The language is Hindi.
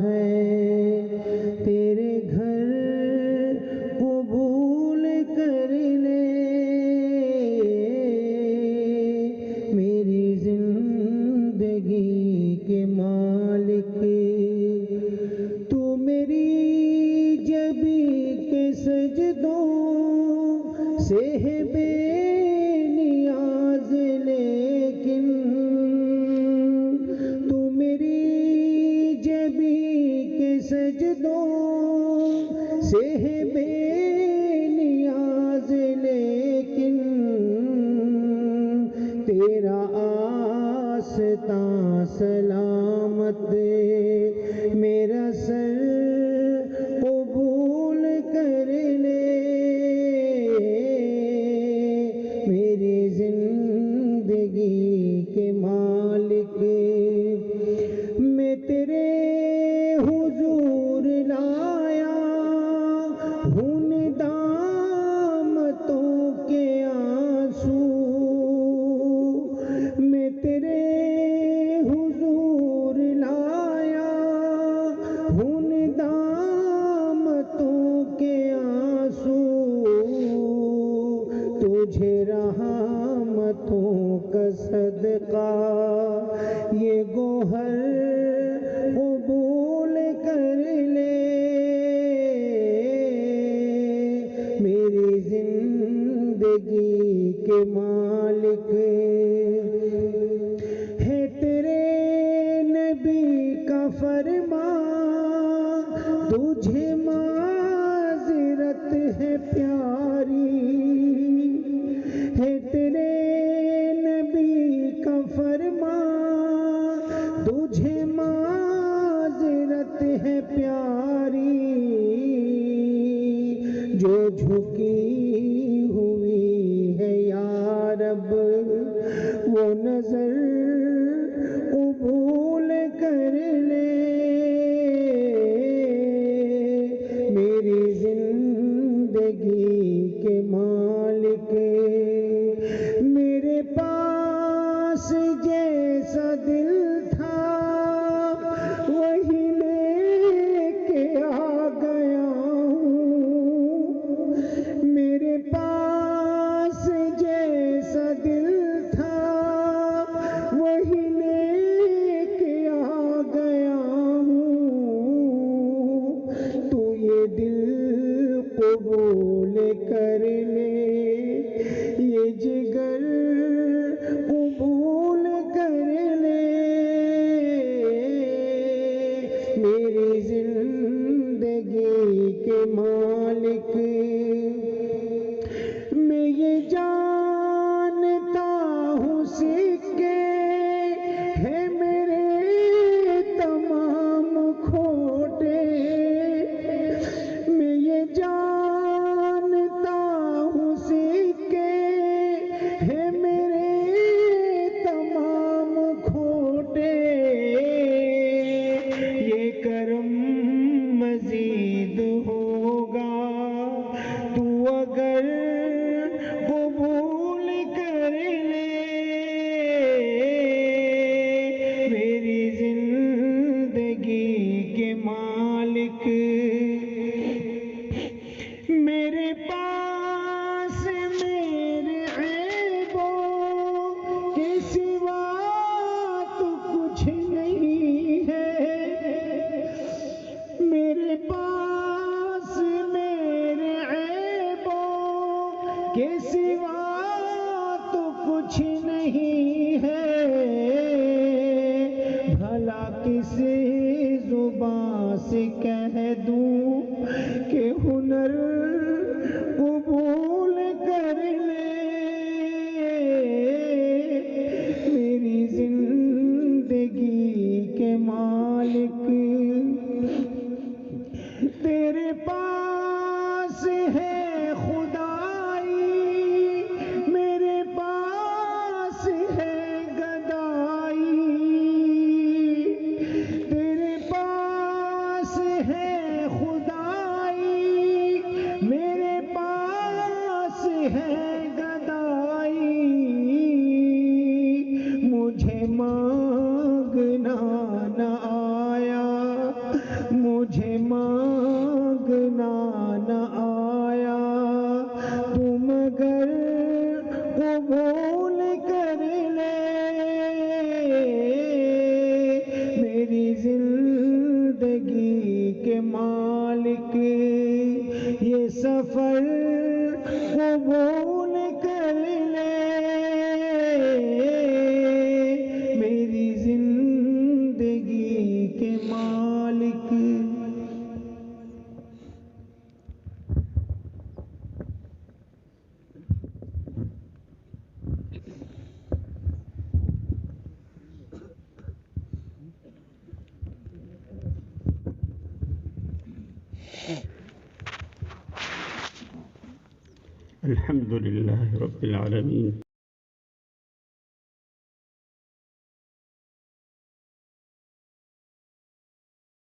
है तेरे घर कबूल कर ले मेरी जिंदगी के मालिक। तू मेरी जबी के सजदों से है बेनियाज लेकिन तू मेरी जबी के सजदों से है बेनियाज लेकिन तेरा आस्तां सलामत मेरा सर कबूल कर ले मेरी जिंदगी के मालिक। मैं तेरे हुजूर लाया हूँ दामतों के आंसू मैं तेरे हुजूर लाया हूँ दामतों के आंसू तुझे रहमतों का सदका ये गोहर कबूल कर ले मेरी जिंदगी के मालिक। है तेरे नबी का फरमान तुझे माज़रत है प्यारी है तेरे नबी का फरमान तुझे माज़रत है प्यारी जो झुकी हुई है या रब वो नजर कबूल कर ले मेरी जिंदगी के मालिक। मेरे पास जैसा दिल था वही लेके आ गया हूँ मेरे पास जैसा दिल था वही लेके आ गया हूँ तू ये दिल कबूल कर ले ये जिगर कबूल कर ले मेरी जिंदगी के मालिक। मैं ये जानता हूँ सिक्के है मेरे तमाम खोटे मैं ये जानता हूँ सिक्के है मेरे तमाम खोटे ये करम मजीद होगा तू अगर कबूल कर ले मेरी जिंदगी के मालिक। मेरे पास मेरे ऐबों के सिवा तो कुछ नहीं है मेरे पास मेरे ऐबों के सिवा तो कुछ नहीं है भला किसी जुबां से कह दूं कि हुनर कबूल कर ले मेरी जिंदगी के मालिक। तेरे पास है खुदाई मेरे पास है गदाई तेरे पास मुझे मांगना न आया, तुम अगर कबूल कर ले मेरी जिंदगी के मालिक, ये सफर कबूल कर ले मेरी जिंदगी के मालिक। अल्हम्दुलिल्लाह रब्बिल आलमीन।